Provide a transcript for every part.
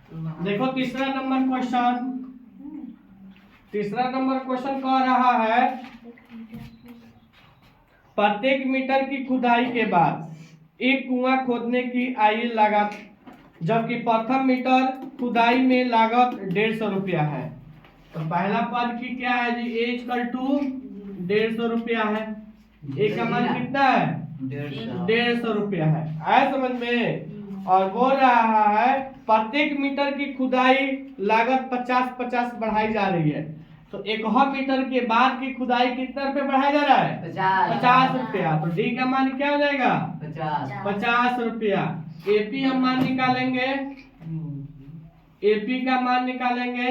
देखो तीसरा number question कह रहा है प्रत्येक मीटर की खुदाई के बाद एक कुआं खोदने की आई लागत, जबकि प्रथम मीटर खुदाई में लागत 150 रुपया है। तो पहला पद की क्या है जी, ए इक्वल टू 150 रुपया है। ए का मान कितना है, 150 रुपया है। आया समझ में। और बोल रहा है प्रत्येक मीटर की खुदाई लागत 50-50 बढ़ाई जा रही है। तो एक मीटर के बाद की खुदाई कितना रुपए बढ़ाया जा रहा है, 50 रुपया। तो डी का मान क्या हो जाएगा, 50 रुपया। एपी हम मान निकालेंगे, एपी का मान निकालेंगे।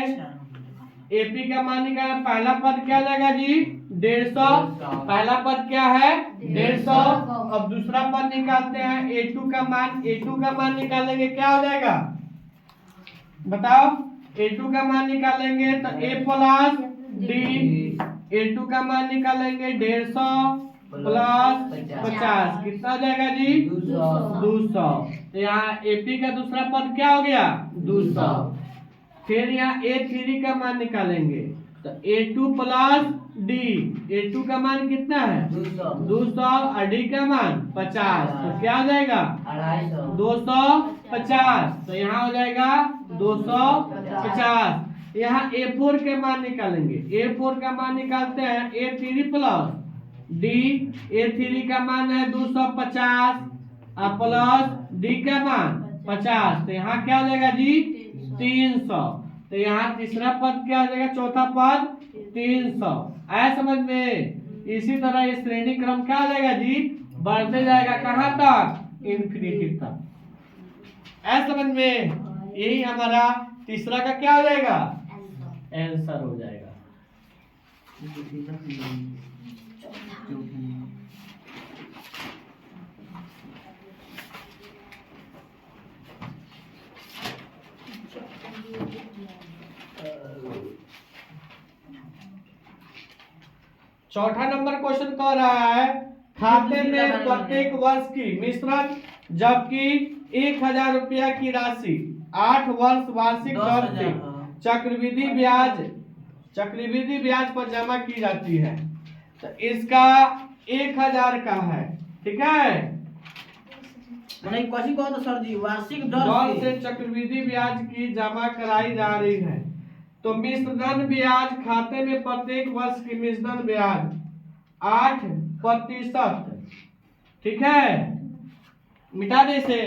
एपी का मान निकाला, पहला पद क्या जाएगा जी, 150। पहला पद क्या है, 150। अब दूसरा पद निकालते हैं A2 का मान। A2 का मान निकालेंगे, क्या हो जाएगा बताओ। A2 का मान निकालेंगे तो A प्लस डी। A2 का मान निकालेंगे 150 प्लस 50 कितना हो जाएगा जी, 200। तो यहाँ एपी का दूसरा पद क्या हो गया, 200। फिर यहाँ A3 का मान निकालेंगे तो A2 प्लस डी। A2 का मान कितना है, 200 और डी का मान 50। तो क्या हो जाएगा 250। तो यहाँ हो जाएगा 250। यहाँ A4 के मान निकालेंगे। A4 का मान निकालते हैं A3 प्लस डी। A3 का मान है 250 और प्लस डी का मान 50। तो यहाँ क्या हो जाएगा जी, 300। तो यहाँ तीसरा पद क्या हो जाएगा, चौथा पद 300। आया समझ में। इसी तरह ये श्रेणी क्रम क्या हो जाएगा जी, बढ़ते जाएगा कहाँ तक, इन्फिनिटी तक। आया समझ में। यही हमारा तीसरा का क्या हो जाएगा, आंसर हो जाएगा। चौथा नंबर क्वेश्चन कह रहा है खाते में प्रत्येक वर्ष की मिश्रण, जबकि 1000 रुपया की राशि 8 वर्ष वार्षिक दर से चक्रवृद्धि ब्याज पर जमा की जाती है। तो इसका 1000 का है, ठीक है। तो सर जी वार्षिक दर से चक्रवृद्धि ब्याज की जमा कराई जा रही है। तो मिश्रण ब्याज खाते में प्रत्येक वर्ष की मिश्रण ब्याज 8%, ठीक है। मिटा दे से